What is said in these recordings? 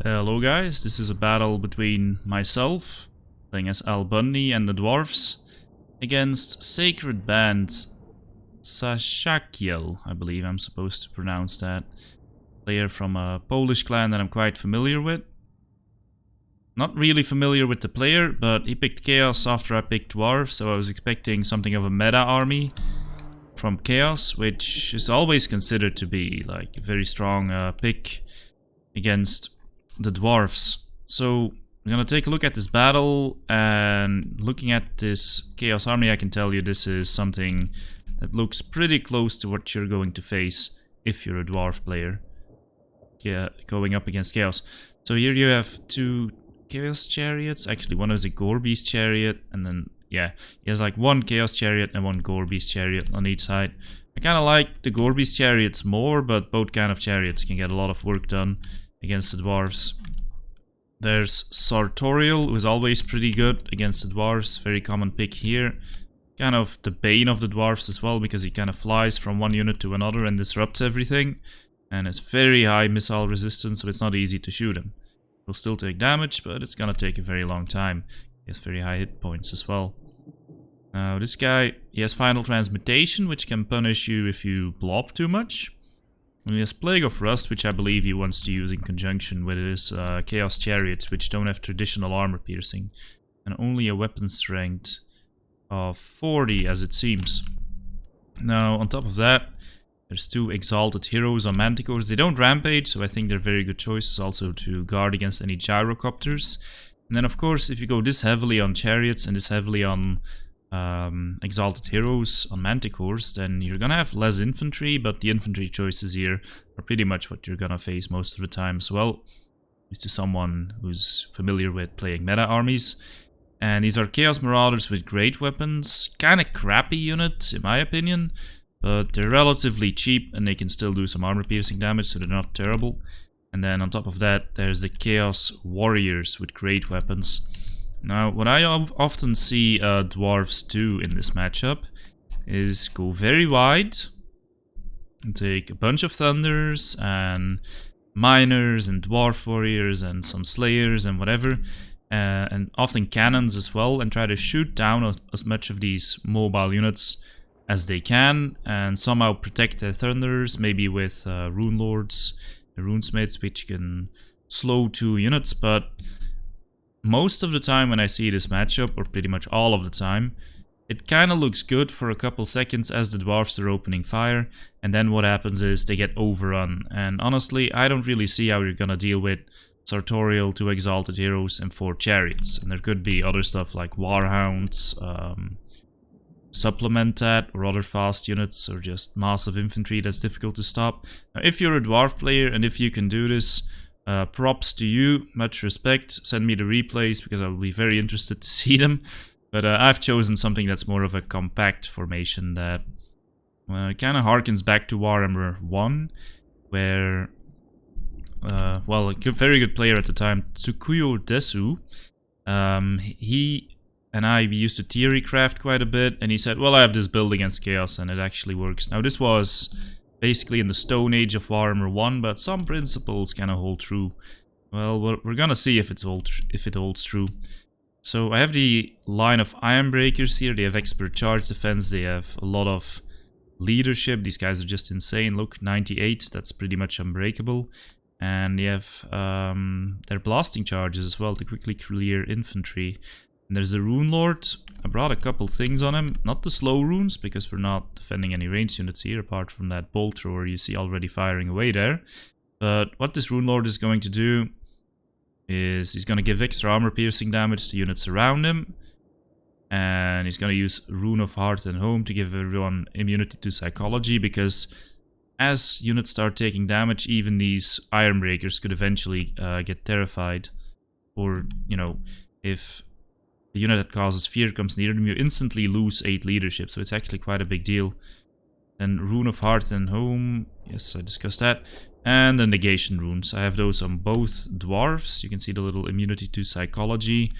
Hello guys, this is a battle between myself, playing as Al Bundy, and the Dwarfs, against Sacred Band Sashakiel, I believe I'm supposed to pronounce that. Player from a Polish clan that I'm quite familiar with. Not really familiar with the player, but he picked Chaos after I picked Dwarf, so I was expecting something of a meta army from Chaos, which is always considered to be like a very strong pick against the Dwarfs. So we're gonna take a look at this battle, and looking at this Chaos army, I can tell you this is something that looks pretty close to what you're going to face if you're a Dwarf player. Yeah, going up against Chaos. So here you have two Chaos chariots. Actually, one is a Gore Beast chariot, and then yeah, he has like one Chaos chariot and one Gore Beast chariot on each side. I kind of like the Gore Beast chariots more, but both kind of chariots can get a lot of work done against the Dwarves. There's Sartorial, who is always pretty good against the Dwarves. Very common pick here. Kind of the bane of the Dwarves as well, because he kind of flies from one unit to another and disrupts everything. And has very high missile resistance, so it's not easy to shoot him. He'll still take damage, but it's gonna take a very long time. He has very high hit points as well. Now this guy, he has Final Transmutation, which can punish you if you blob too much. And he has Plague of Rust, which I believe he wants to use in conjunction with his Chaos Chariots, which don't have traditional armor piercing. And only a weapon strength of 40, as it seems. Now, on top of that, there's two Exalted Heroes on Manticores. They don't rampage, so I think they're very good choices also to guard against any Gyrocopters. And then, of course, if you go this heavily on Chariots and this heavily on Exalted Heroes on Manticores, then you're gonna have less infantry, but the infantry choices here are pretty much what you're gonna face most of the time as well. At least to someone who's familiar with playing meta armies. And these are Chaos Marauders with great weapons. Kinda crappy unit, in my opinion, but they're relatively cheap and they can still do some armor piercing damage, so they're not terrible. And then on top of that, there's the Chaos Warriors with great weapons. Now, what I often see Dwarves do in this matchup is go very wide and take a bunch of Thunders and Miners and Dwarf Warriors and some Slayers and whatever, and often Cannons as well, and try to shoot down as much of these mobile units as they can, and somehow protect their Thunders, maybe with Rune Lords, the Runesmiths, which can slow 2 units, but most of the time when I see this matchup, or pretty much all of the time, it kind of looks good for a couple seconds as the Dwarfs are opening fire, and then what happens is they get overrun. And honestly, I don't really see how you're gonna deal with Sartorial, 2 Exalted Heroes, and 4 Chariots. And there could be other stuff like Warhounds, supplement that, or other fast units, or just massive infantry that's difficult to stop. Now, if you're a Dwarf player and if you can do this, props to you, much respect. Send me the replays because I will be very interested to see them. But I've chosen something that's more of a compact formation that kind of harkens back to Warhammer 1, where, well, a very good player at the time, Tsukuyo Desu, he and I used to theory craft quite a bit, and he said, well, I have this build against Chaos and it actually works. Now, this was basically in the Stone Age of Warhammer 1, but some principles kind of hold true. Well, we're gonna see if it holds true. So I have the line of Ironbreakers here. They have expert charge defense, they have a lot of leadership. These guys are just insane. Look, 98, that's pretty much unbreakable. And they have their blasting charges as well to quickly clear infantry. And there's the Rune Lord. I brought a couple things on him, not the slow runes, because we're not defending any ranged units here, apart from that bolt thrower you see already firing away there. But what this Rune Lord is going to do is he's going to give extra armor piercing damage to units around him, and he's going to use Rune of Heart and Home to give everyone immunity to psychology, because as units start taking damage, even these Ironbreakers could eventually get terrified, or, you know, if the unit that causes fear comes near them, you instantly lose 8 leadership, so it's actually quite a big deal. Then Rune of Heart and Home, yes, I discussed that. And the Negation Runes, I have those on both Dwarfs. You can see the little immunity to psychology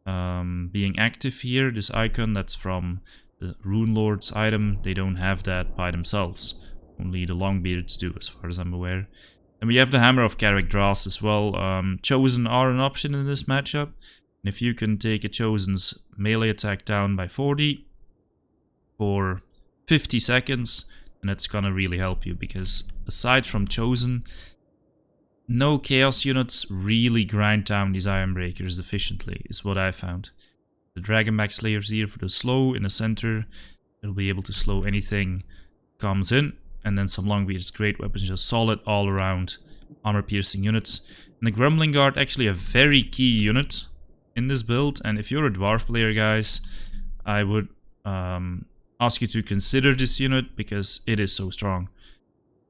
being active here. This icon, that's from the Rune Lord's item. They don't have that by themselves. Only the Longbeards do, as far as I'm aware. And we have the Hammer of Carrick-Dras as well. Chosen are an option in this matchup. And if you can take a Chosen's melee attack down by 40 for 50 seconds, then it's gonna really help you. Because aside from Chosen, no Chaos units really grind down these Iron Breakers efficiently, is what I found. The Dragonback Slayers here for the slow in the center. They'll be able to slow anything comes in. And then some Longbeard's great weapons, just solid all around armor piercing units. And the Grumbling Guard, actually a very key unit in this build. And if you're a Dwarf player, guys, I would ask you to consider this unit because it is so strong.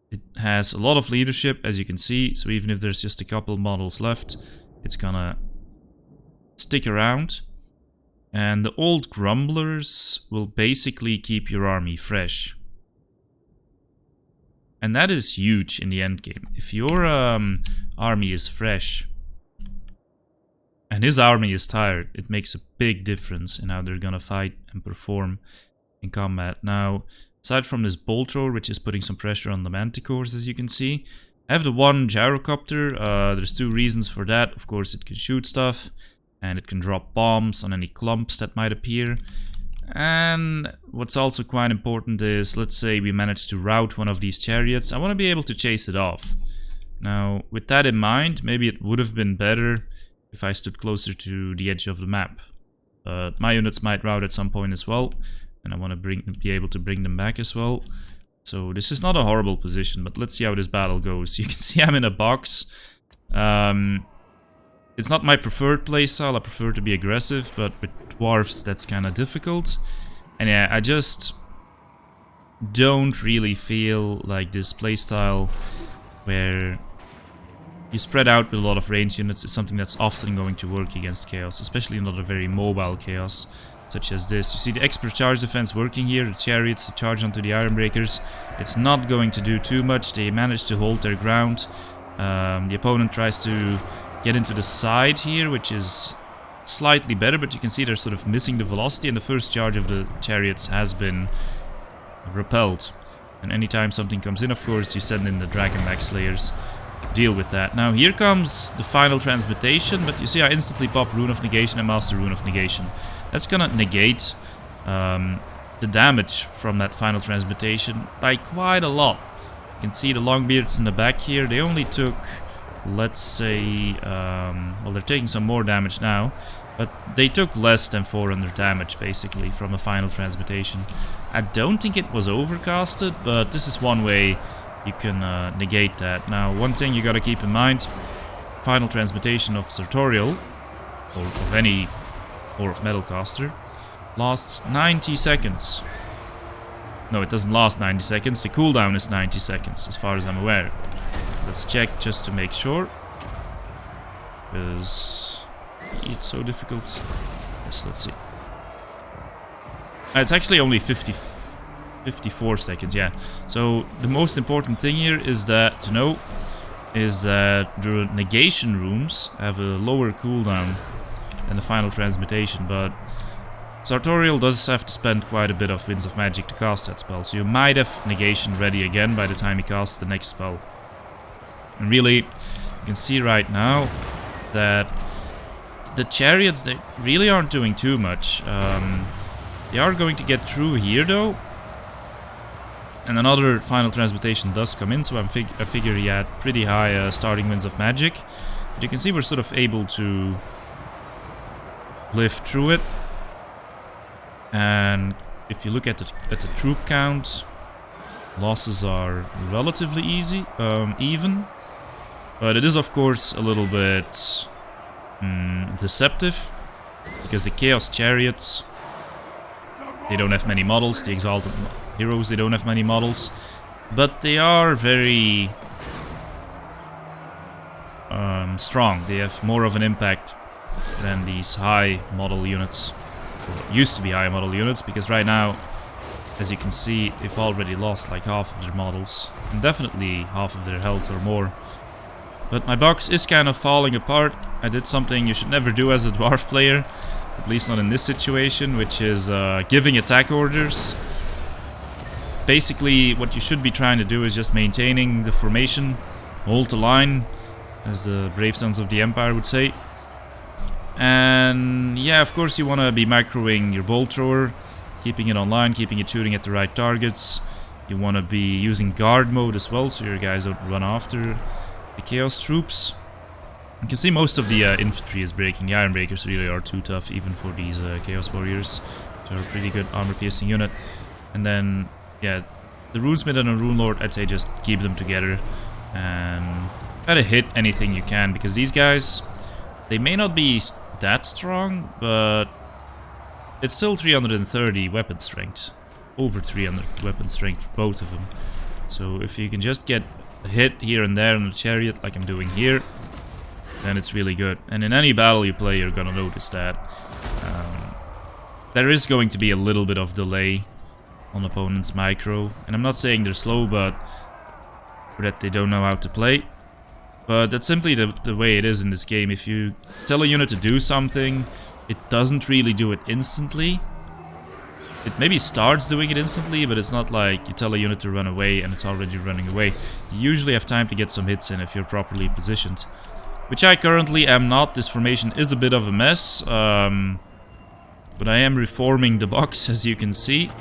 It has a lot of leadership, as you can see. So even if there's just a couple models left, it's gonna stick around. And the old Grumblers will basically keep your army fresh. And that is huge in the endgame. If your army is fresh and his army is tired, it makes a big difference in how they're gonna fight and perform in combat. Now, aside from this bolt thrower, which is putting some pressure on the manticores, as you can see, I have the one gyrocopter. There's two reasons for that. Of course, it can shoot stuff, and it can drop bombs on any clumps that might appear. And what's also quite important is, let's say we manage to rout one of these chariots, I want to be able to chase it off. Now, with that in mind, maybe it would have been better if I stood closer to the edge of the map. But my units might rout at some point as well, and I want to be able to bring them back as well. So this is not a horrible position, but let's see how this battle goes. You can see I'm in a box. It's not my preferred playstyle, I prefer to be aggressive, but with Dwarfs that's kind of difficult. And yeah, I just don't really feel like this playstyle where you spread out with a lot of range units is something that's often going to work against Chaos, especially not a very mobile Chaos such as this. You see the expert charge defense working here, the chariots to charge onto the Iron Breakers. It's not going to do too much, they manage to hold their ground. The opponent tries to get into the side here, which is slightly better, but you can see they're sort of missing the velocity, and the first charge of the chariots has been repelled. And anytime something comes in, of course, you send in the Dragonback Slayers to deal with that. Now here comes the final transmutation, but you see I instantly pop Rune of Negation and Master Rune of Negation. That's gonna negate the damage from that final transmutation by quite a lot. You can see the Longbeards in the back here, they only took, let's say, well, they're taking some more damage now, but they took less than 400 damage basically from a final transmutation. I don't think it was overcasted, but this is one way you can negate that. Now, one thing you gotta keep in mind, final transmutation of Sartorial, or of any Ore of Metal caster, lasts 90 seconds. No, it doesn't last 90 seconds, the cooldown is 90 seconds, as far as I'm aware. Let's check just to make sure, because it's so difficult. Yes, let's see. It's actually only 54 seconds, yeah. So the most important thing here is that to know is that the negation rooms have a lower cooldown than the final transmutation, but Sartorial does have to spend quite a bit of Winds of Magic to cast that spell, so you might have negation ready again by the time he casts the next spell. And really, you can see right now that the chariots, they really aren't doing too much. They are going to get through here though. And another final transmutation does come in, so I figure he had pretty high starting Winds of Magic. But you can see we're sort of able to live through it. And if you look at the troop count, losses are relatively easy, even. But it is of course a little bit deceptive, because the Chaos Chariots, they don't have many models, the Exalted Heroes, they don't have many models, but they are very strong. They have more of an impact than these high model units, or used to be high model units, because right now, as you can see, they've already lost like half of their models, and definitely half of their health or more. But my box is kind of falling apart. I did something you should never do as a Dwarf player, at least not in this situation, which is giving attack orders. Basically, what you should be trying to do is just maintaining the formation hold the line, as the brave sons of the Empire would say. And yeah, of course you want to be macroing your bolt thrower, keeping it online, keeping it shooting at the right targets. You want to be using guard mode as well, so your guys don't run after the Chaos troops. You can see most of the infantry is breaking. The Iron Breakers really are too tough, even for these Chaos Warriors, which are a pretty good armor-piercing unit. And then, yeah, the Runesmith and the Rune Lord, I'd say just keep them together and try to hit anything you can, because these guys, they may not be that strong, but it's still 330 weapon strength. Over 300 weapon strength for both of them. So if you can just get a hit here and there on the chariot, like I'm doing here, then it's really good. And in any battle you play, you're gonna notice that there is going to be a little bit of delay on opponents' micro. And I'm not saying they're slow, but or that they don't know how to play. But that's simply the way it is in this game. If you tell a unit to do something, it doesn't really do it instantly. It maybe starts doing it instantly, but it's not like you tell a unit to run away and it's already running away. You usually have time to get some hits in if you're properly positioned. Which I currently am not. This formation is a bit of a mess. But I am reforming the box, as you can see.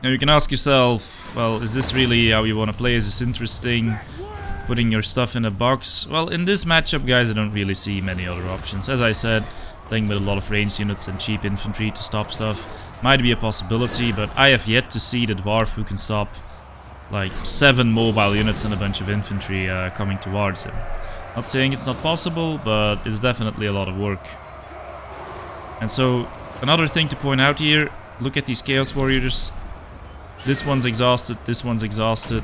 Now you can ask yourself, well, is this really how you want to play? Is this interesting? Putting your stuff in a box? Well, in this matchup, guys, I don't really see many other options. As I said, playing with a lot of ranged units and cheap infantry to stop stuff might be a possibility, but I have yet to see the dwarf who can stop like 7 mobile units and a bunch of infantry coming towards him. Not saying it's not possible, but it's definitely a lot of work. And so, another thing to point out here, look at these Chaos Warriors. This one's exhausted, this one's exhausted.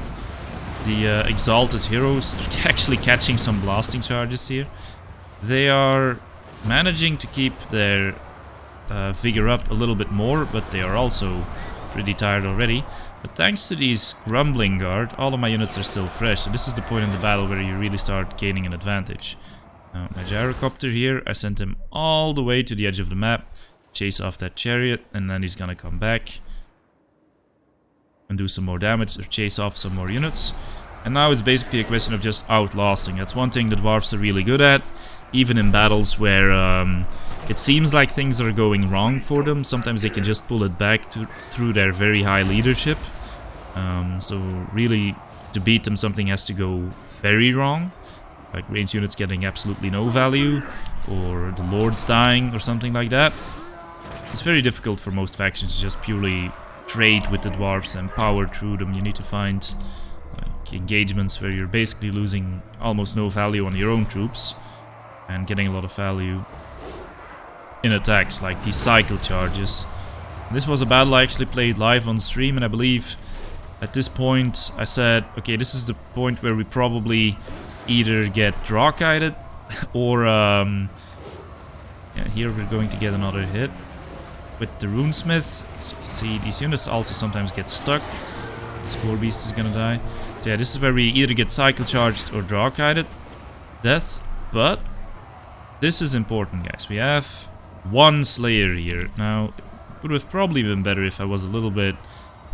The Exalted Heroes, they're actually catching some blasting charges here. They are managing to keep their vigor up a little bit more, but they are also pretty tired already. But thanks to these Grumbling Guard, all of my units are still fresh, so this is the point in the battle where you really start gaining an advantage. Now, my gyrocopter here, I sent him all the way to the edge of the map, chase off that chariot, and then he's gonna come back and do some more damage or chase off some more units. And now it's basically a question of just outlasting. That's one thing the Dwarfs are really good at, even in battles where it seems like things are going wrong for them. Sometimes they can just pull it back through their very high leadership. So really, to beat them, something has to go very wrong, like ranged units getting absolutely no value, or the lords dying, or something like that. It's very difficult for most factions to just purely trade with the dwarves and power through them. You need to find like engagements where you're basically losing almost no value on your own troops and getting a lot of value in attacks, like these cycle charges. This was a battle I actually played live on stream, and I believe at this point I said, okay, this is the point where we probably either get draw-kited or yeah, here we're going to get another hit with the Runesmith. As you can see, these units also sometimes get stuck. This War Beast is gonna die. So yeah, this is where we either get cycle charged or draw-kited death, but this is important, guys. We have one Slayer here. Now, it would have probably been better if I was a little bit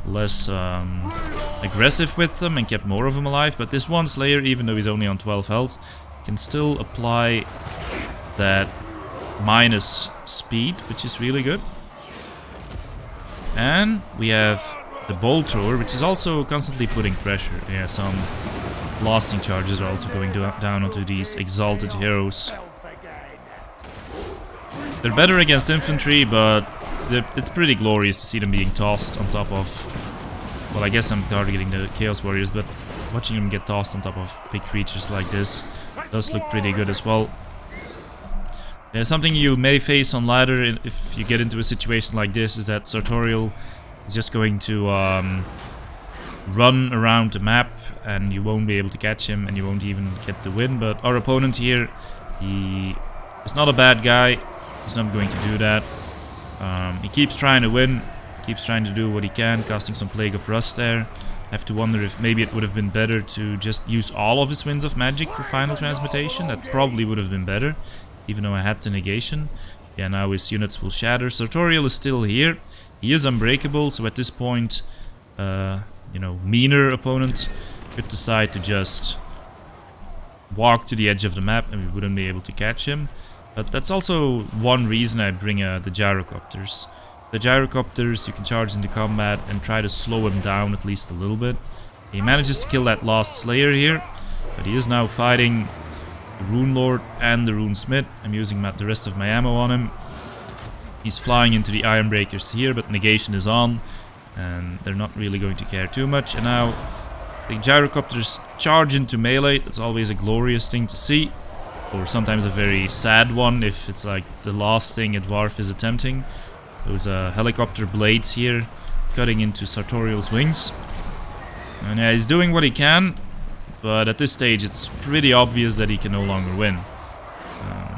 less aggressive with them and kept more of them alive, but this one Slayer, even though he's only on 12 health, can still apply that minus speed, which is really good. And we have the Bolt Thrower, which is also constantly putting pressure. Yeah, some blasting charges are also going down onto these Exalted Heroes. They're better against infantry, but it's pretty glorious to see them being tossed on top of... Well, I guess I'm targeting the Chaos Warriors, but watching them get tossed on top of big creatures like this does look pretty good as well. Yeah, something you may face on ladder if you get into a situation like this is that Sartorial is just going to run around the map and you won't be able to catch him and you won't even get the win. But our opponent here, he is not a bad guy. He's not going to do that. He keeps trying to win, keeps trying to do what he can, casting some Plague of Rust there. I have to wonder if maybe it would have been better to just use all of his Winds of Magic for final transmutation. That probably would have been better, even though I had the negation. Yeah, now his units will shatter. Sartorial is still here. He is unbreakable, so at this point, you know, meaner opponent could decide to just walk to the edge of the map and we wouldn't be able to catch him. But that's also one reason I bring the gyrocopters. The gyrocopters, you can charge into combat and try to slow him down at least a little bit. He manages to kill that last Slayer here, but he is now fighting the Rune Lord and the Rune Smith. I'm using the rest of my ammo on him. He's flying into the Iron Breakers here, but negation is on, and they're not really going to care too much. And now the gyrocopters charge into melee. That's always a glorious thing to see, or sometimes a very sad one if it's like the last thing a dwarf is attempting. Those helicopter blades here cutting into Sartorial's wings. And yeah, he's doing what he can, but at this stage it's pretty obvious that he can no longer win.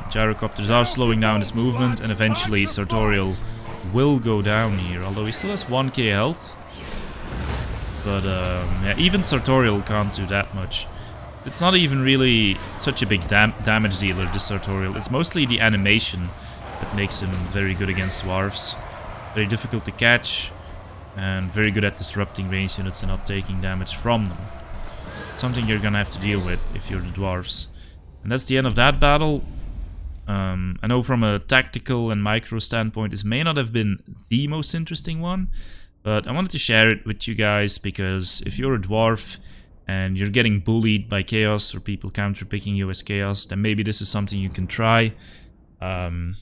Gyrocopters are slowing down his movement, and eventually Sartorial will go down here, although he still has 1k health. But yeah, even Sartorial can't do that much. It's not even really such a big damage dealer, this Sartorial. It's mostly the animation that makes him very good against dwarves. Very difficult to catch, and very good at disrupting range units and not taking damage from them. It's something you're gonna have to deal with if you're the dwarves. And that's the end of that battle. I know from a tactical and micro standpoint this may not have been the most interesting one, but I wanted to share it with you guys because if you're a dwarf and you're getting bullied by chaos or people counterpicking you as chaos, then maybe this is something you can try. I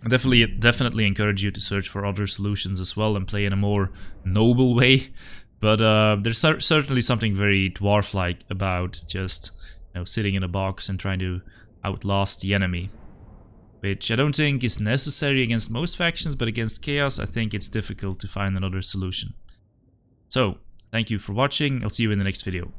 definitely encourage you to search for other solutions as well and play in a more noble way. But there's certainly something very dwarf-like about just, you know, sitting in a box and trying to outlast the enemy, which I don't think is necessary against most factions, but against chaos I think it's difficult to find another solution. So, thank you for watching. I'll see you in the next video.